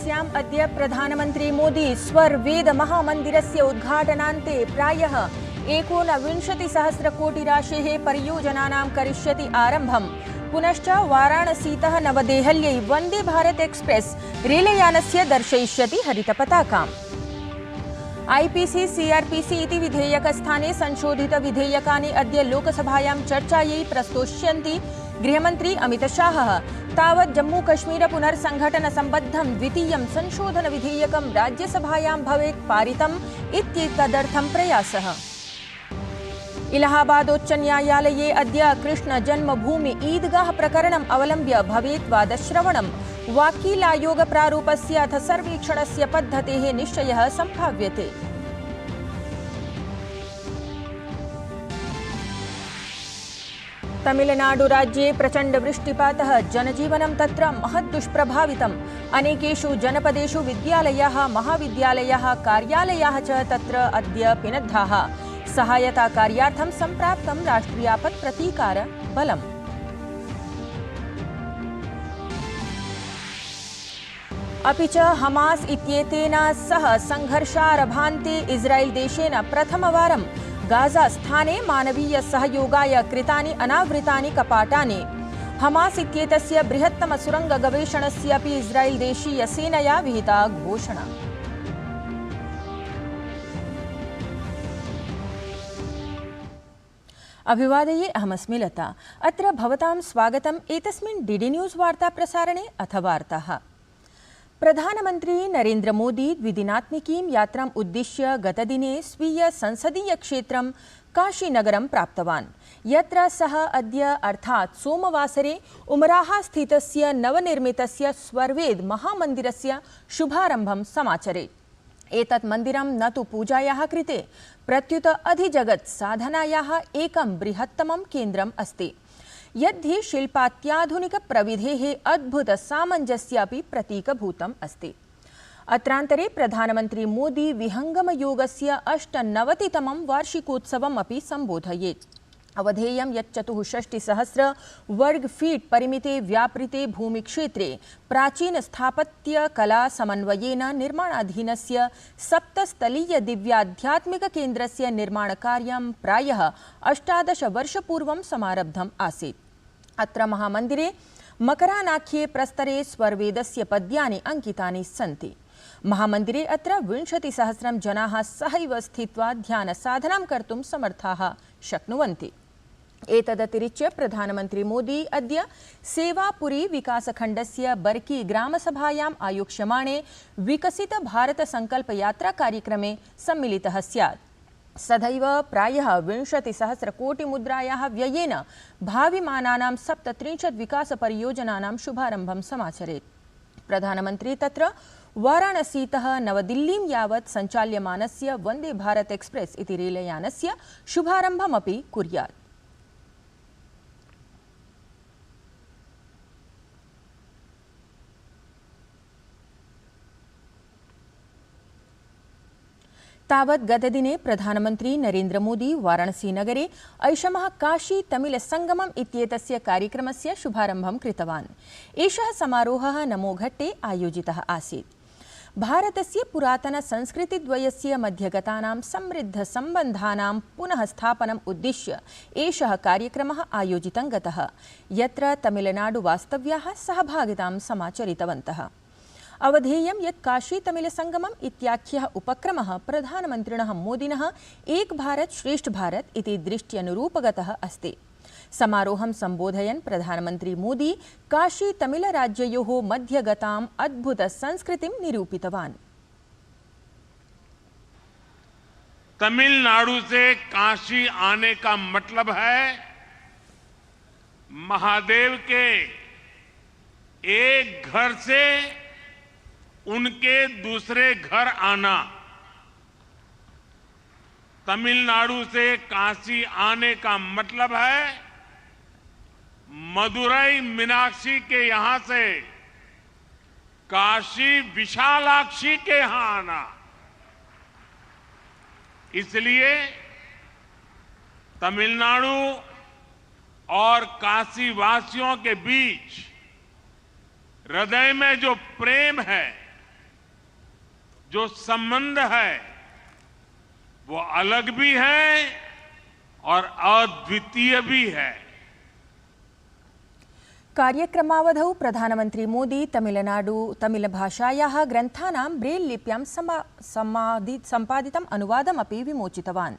वाराणस्याम् अद्य प्रधानमन्त्री मोदी स्वर्वेद महामन्दिरस्य उद्घाटनान्ते प्रायः 19,000 कोटि राशेः परियोजनानां करिष्यति आरम्भम्। पुनश्च वाराणसीतः नवदेहल्यै Vande Bharat express रेलयानस्य दर्शयिष्यति हरितपताकाम्। IPC CrPC इति विधेयकस्थाने संशोधित विधेयकानि अद्य लोकसभायां चर्चायै प्रस्तोष्यन्ति गृहमन्त्री अमित शाहः। तावत् जम्मूकश्मीर पुनर्संघटन सम्बद्धं द्वितीयं संशोधन विधेयकं राज्यसभायां भवेत् पारितम् इत्येतदर्थं प्रयासः। इलाहाबादोच्च न्यायालये अद्य कृष्ण जन्मभूमि ईदगाह प्रकरणम् अवलम्ब्य भवेत् वादश्रवणम्। वाक्कीलायोग प्रारूपस्य अथ सर्वेक्षणस्य पद्धतेः निश्चयः सम्भाव्यते। तमिलनाडु राज्ये प्रचंड वृष्टिपातः जनजीवनं तत्र महद्दुष्प्रभावितम्। अनेकेषु जनपदेषु विद्यालयाः, महाविद्यालयाः, कार्यालयाः च तत्र अद्य पिनद्धाः। सहायता कार्यार्थं सम्प्राप्तं राष्ट्रियापत् प्रतीकार बलम्। अपि च हमास इत्येतेन सह संघर्षारभान्ते इस्राएल देशेन प्रथमवारं गाजा स्थाने मानवीय सहयोगाय कृतानि अनावृतानि कपाटानि। हमास इत्येतस्य बृहत्तम सुरंग गवेषणस्य अपि इस्राएल देशीय सेनया विहिता घोषणा। अभिवादये, अहमस्मि लता। अत्र भवतां स्वागतम् एतस्मिन् डीडी न्यूज़ वार्ता प्रसारणे। अथ वार्ताः। प्रधानमन्त्री नरेन्द्र मोदी द्विदिनात्मिकीं यात्राम् उद्दिश्य गतदिने स्वीय संसदीय क्षेत्रं काशीनगरं प्राप्तवान्, यत्र सः अद्य अर्थात् सोमवासरे उमराह स्थितस्य नवनिर्मितस्य स्वर्वेद महामन्दिरस्य शुभारम्भं समाचरेत्। एतत् मन्दिरं न तु पूजायाः कृते, प्रत्युत अधिजगत् साधनायाः एकं बृहत्तमं केन्द्रम् अस्ति, यद्धि शिल्पात्याधुनिक प्रविधेः अद्भुत सामञ्जस्यापि प्रतीकभूतम् अस्ति। अत्रान्तरे प्रधानमन्त्री मोदी विहङ्गमयोगस्य 98तमं वार्षिकोत्सवम् अपि सम्बोधयेत्। अवधेयं यत् 64,000 वर्ग फीट परिमिते व्यापृते भूमिक्षेत्रे प्राचीन स्थापत्य कला समन्वयेन निर्माणाधीनस्य 7 दिव्याध्यात्मिक केन्द्रस्य निर्माणकार्यं प्रायः 18 वर्षपूर्वं समारब्धम् आसीत्। अत्र महामन्दिरे मकरानाख्ये प्रस्तरे स्वर्वेदस्य पद्यानि अंकितानि सन्ति। महामन्दिरे अत्र 20,000 जनाः सहैव स्थित्वा ध्यानसाधनां कर्तुं समर्थाः शक्नुवन्ति। एतदतिरिच्य प्रधानमन्त्री मोदी अद्य सेवापुरी विकासखण्डस्य बर्की ग्रामसभायाम् आयोक्ष्यमाणे विकसित भारत संकल्प यात्रा कार्यक्रमे सम्मिलितः स्यात्। सदैव प्रायः 20,000 कोटि मुद्रायाः व्ययेन भाविमानानां 37 विकासपरियोजनानां शुभारम्भं समाचरेत्। प्रधानमन्त्री तत्र वाराणसीतः नवदिल्लीं यावत् सञ्चाल्यमानस्य वन्दे भारत एक्सप्रेस इति रेलयानस्य शुभारम्भमपि कुर्यात्। तावत् गतदिने प्रधानमन्त्री नरेन्द्र मोदी वाराणसी नगरे ऐषमः काशी तमिल संगमम् इत्येतस्य कार्यक्रमस्य शुभारम्भं कृतवान्। एषः समारोहः नमोघट्टे आयोजितः आसीत्। भारतस्य पुरातन संस्कृतिद्वयस्य मध्यगतानां समृद्ध सम्बन्धानां पुनः स्थापनम् उद्दिश्य एषः कार्यक्रमः आयोजितं गतः, यत्र तमिलनाडु वास्तव्याः सहभागितां समाचरितवन्तः। अवधेयं यत् काशी तमिल संगमम् इत्याख्यः उपक्रमः प्रधानमन्त्रिणः मोदिनः एक भारत श्रेष्ठ भारत इति दृष्ट्यनुरूपगतः अस्ति। समारोहं सम्बोधयन् प्रधानमन्त्री मोदी काशी तमिल राज्ययोः मध्यगताम् अद्भुत संस्कृतिं निरूपितवान्। तमिलनाडु से काशी आने का मतलब है महादेव के एक घर से उनके दूसरे घर आना। तमिलनाडु से काशी आने का मतलब है मदुरई मीनाक्षी के यहां से काशी विशालाक्षी के यहां आना। इसलिए तमिलनाडु और काशी वासियों के बीच हृदय में जो प्रेम है जो संबंध है वो अलग भी है और अद्वितीय भी है। कार्यक्रमावधौ प्रधानमंत्री मोदी तमिलभाषायाः ग्रन्थानां ब्रेल लिप्यां सम्पादितम् अनुवादमपि विमोचितवान्।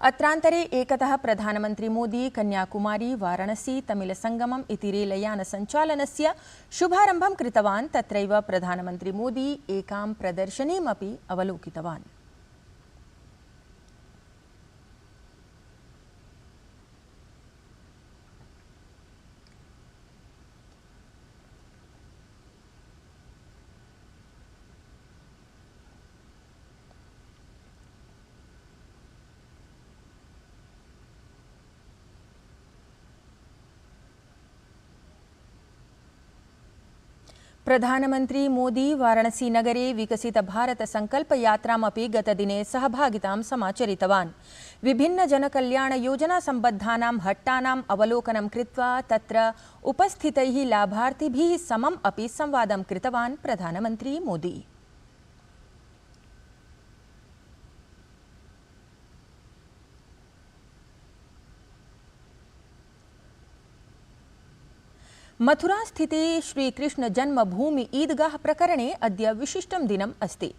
अत्रान्तरे एकतः प्रधानमंत्री मोदी कन्याकुमारी वाराणसी तमिलसंगमम् इति रेलयानसञ्चालनस्य शुभारम्भं कृतवान्। तत्रैव प्रधानमंत्री मोदी एकां प्रदर्शनीमपि अवलोकितवान्। प्रधानमंत्री मोदी वाराणसी नगरे विकसित भारत संकल्प यात्रामपि गतदिने सहभागितां समाचरितवान्। विभिन्न जनकल्याण योजना सम्बद्धानां हट्टानाम् अवलोकनं कृत्वा तत्र उपस्थितैः लाभार्थिभिः समम् अपि संवादं कृतवान् प्रधानमंत्री मोदी। मथुरा स्थिते श्रीकृष्ण जन्मभूमि ईदगाह प्रकरणे अद्य विशिष्टं दिनम् अस्ति।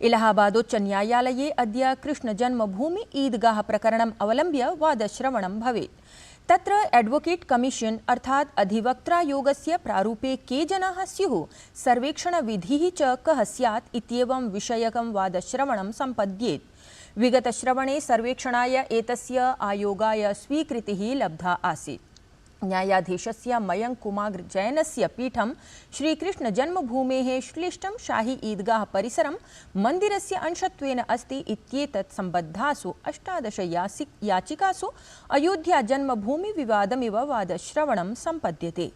इलाहाबादोच्च न्यायालये अद्य कृष्ण जन्मभूमि ईदगाह प्रकरणम् अवलम्ब्य वादश्रवणं भवेत्। तत्र एडवोकेट कमीशन अर्थात् अधिवक्त्रायोगस्य प्रारूपे के जनाः स्युः, सर्वेक्षणविधिः च कः स्यात् इत्येवं विषयकं वादश्रवणं सम्पद्येत्। विगतश्रवणे सर्वेक्षणाय एतस्य आयोगाय स्वीकृतिः लब्धा आसीत्। न्यायाधीशस्य मयंक कुमार जैनस्य पीठं श्रीकृष्ण जन्मभूमेः श्लिष्टं शाही ईदगाह परिसरं मन्दिरस्य अंशत्वेन अस्ति इत्येतत् सम्बद्धासु 18 याचिकासु अयोध्या जन्मभूमि विवादमिव वादश्रवणं सम्पद्यते।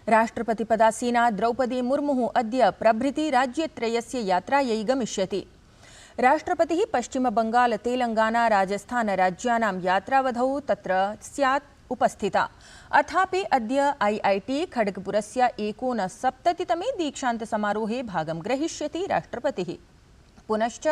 राष्ट्रपतिपदासीना द्रौपदी मुर्मुः अद्य प्रभृति राज्यत्रयस्य यात्रायै गमिष्यति। राष्ट्रपतिः पश्चिमबंगाल तेलंगाना राजस्थान राज्यानां यात्रावधौ तत्र स्यात् उपस्थिता। अथापि अद्य IIT खड़गपुरस्य 69तमे दीक्षांत समारोहे भागं ग्रहीष्यति राष्ट्रपतिः। पुनश्च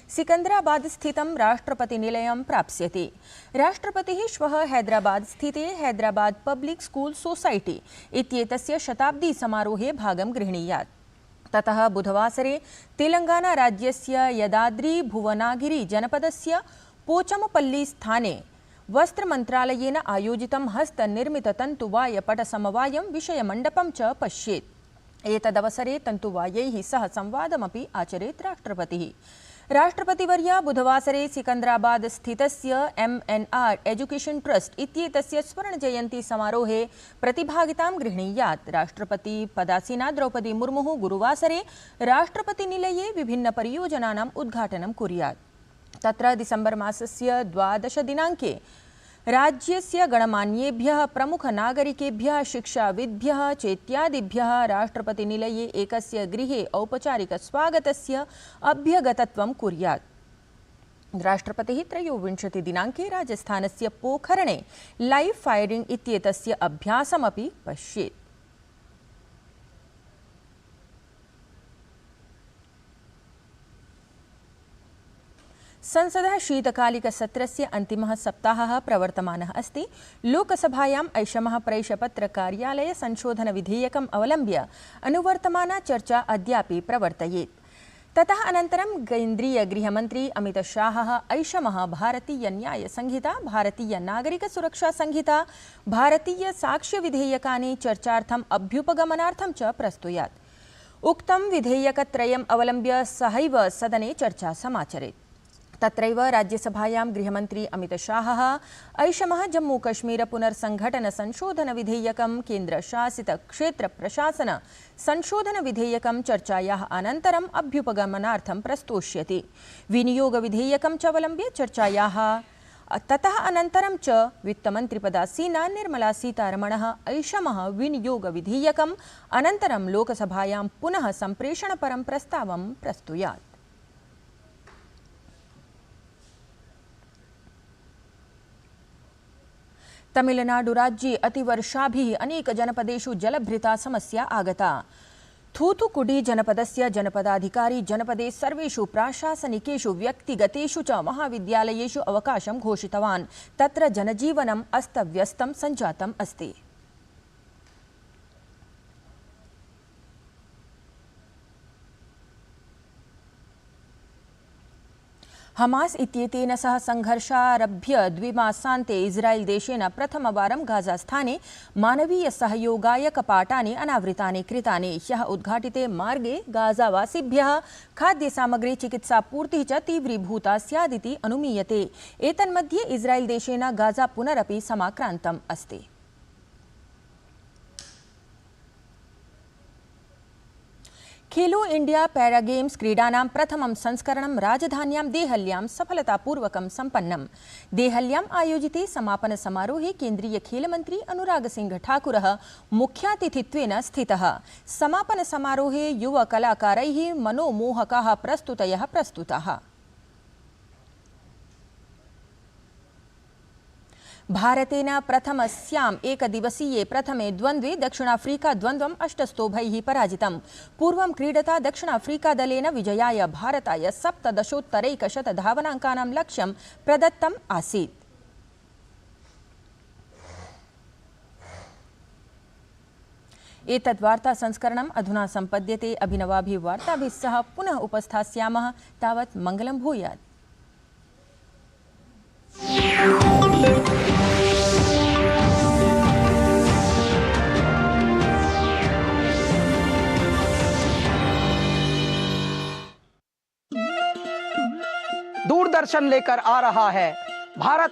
सिकंदराबाद स्थितं राष्ट्रपतिनिलयं प्राप्स्यति। राष्ट्रपतिः श्वः हैदराबाद स्थिते हैदराबाद पब्लिक स्कूल सोसाइटी इत्येतस्य शताब्दी समारोहे भागं गृह्णीयात्। ततः बुधवासरे तेलंगाना राज्यस्य यदाद्री भुवनागिरी जनपदस्य पोचमपल्ली स्थाने वस्त्रमन्त्रालयेन आयोजितं हस्तनिर्मित तन्तुवायपटसमवायं विषयमण्डपं च पश्येत्। एतदवसरे तन्तुवायैः सह संवादमपि आचरेत् राष्ट्रपतिः। राष्ट्रपतिवर्या बुधवासरे सिकंदराबाद स्थितस्य MNR एजुकेशन ट्रस्ट इत्येतस्य स्वर्णजयन्ती समारोहे प्रतिभागितां गृह्णीयात्। राष्ट्रपति पदासीना द्रौपदी मुर्मुः गुरुवासरे राष्ट्रपतिनिलये विभिन्न परियोजनानाम् उद्घाटनं कुर्यात्। तत्र डिसेम्बर मासस्य 12 दिनाङ्के राज्यस्य गणमान्येभ्यः प्रमुखनागरिकेभ्यः शिक्षाविद्भ्यः चेत्यादिभ्यः राष्ट्रपतिनिलये एकस्य गृहे औपचारिकस्वागतस्य अभ्यगतत्वं कुर्यात्। राष्ट्रपतिः 23 दिनाङ्के राजस्थानस्य पोखरणे लाइव फायरिंग इत्येतस्य अभ्यासमपि पश्येत्। संसदः शीतकालिकसत्रस्य अन्तिमः सप्ताहः प्रवर्तमानः अस्ति। लोकसभायाम् ऐषमः प्रैषपत्रकार्यालय संशोधनविधेयकम् अवलम्ब्य अनुवर्तमाना चर्चा अद्यापि प्रवर्तयेत्। ततः अनन्तरं केन्द्रीयगृहमन्त्री अमितशाहः ऐषमः भारतीयन्यायसंहिता, भारतीयनागरिकसुरक्षासंहिता, भारतीयसाक्ष्यविधेयकानि चर्चार्थम् अभ्युपगमनार्थं च प्रस्तुयात्। उक्तं विधेयकत्रयम् अवलम्ब्य सहैव सदने चर्चा समाचरेत्। तत्रैव राज्यसभायां गृहमन्त्री अमितशाहः ऐषमः जम्मूकश्मीर पुनर्संघटन संशोधन विधेयकं, केन्द्रशासित क्षेत्र प्रशासन संशोधन विधेयकं चर्चायाः अनन्तरम् अभ्युपगमनार्थं प्रस्तोष्यति। विनियोग विधेयकं च अवलम्ब्य चर्चायाः ततः अनन्तरं च वित्तमन्त्रिपदासीना निर्मला सीतारमणः ऐषमः विनियोग विधेयकम् अनन्तरं लोकसभायां पुनः सम्प्रेषणपरं प्रस्तावं प्रस्तुयात्। तमिलनाडुराज्ये अतिवर्षाभिः अनेकजनपदेषु जलभृता समस्या आगता। थूथुकुडी जनपदस्य जनपदाधिकारी जनपदे सर्वेषु प्राशासनिकेषु व्यक्तिगतेषु च महाविद्यालयेषु अवकाशं घोषितवान्। तत्र जनजीवनम् अस्तव्यस्तं सञ्जातम् अस्ति। हमास इत्येतेन सह संघर्षारभ्य द्विमासान्ते इस्राएल देशेन प्रथमवारं गाजास्थाने मानवीय सहयोगाय कपाटानि अनावृतानि कृतानि। ह्यः उद्घाटिते मार्गे गाजावासिभ्यः खाद्यसामग्री चिकित्सापूर्तिः च तीव्रीभूता स्यादिति अनुमीयते। एतन्मध्ये इस्राएल देशेन गाजा पुनरपि समाक्रान्तम् अस्ति। खेलो इंडिया पैरा गेम्स क्रीडानां प्रथमं संस्करणं राजधान्यां देहल्यां सफलतापूर्वकं सम्पन्नम्। देहल्याम् आयोजिते समापन समारोहे केन्द्रीय खेलमन्त्री अनुराग सिंह ठाकुरः मुख्यातिथित्वेन स्थितः। समापन समारोहे युव कलाकारैः मनोमोहकाः प्रस्तुतयः प्रस्तुताः। भारतेन प्रथमस्याम् एकदिवसीये प्रथमे द्वन्द्वे दक्षिणाफ्रीका द्वन्द्वम् 8 स्तोभैः पराजितम्। पूर्वं क्रीडता दक्षिणाफ्रीका दलेन विजयाय भारताय 17,100 धावनाङ्कानां लक्ष्यं प्रदत्तम् आसीत्। एतद् वार्ता संस्करणम् अधुना सम्पद्यते। अभिनवाभिः वार्ताभिः सह पुनः उपस्थास्यामः। तावत् मङ्गलं भूयात्। दूरदर्शन लेकर आ रहा है भारत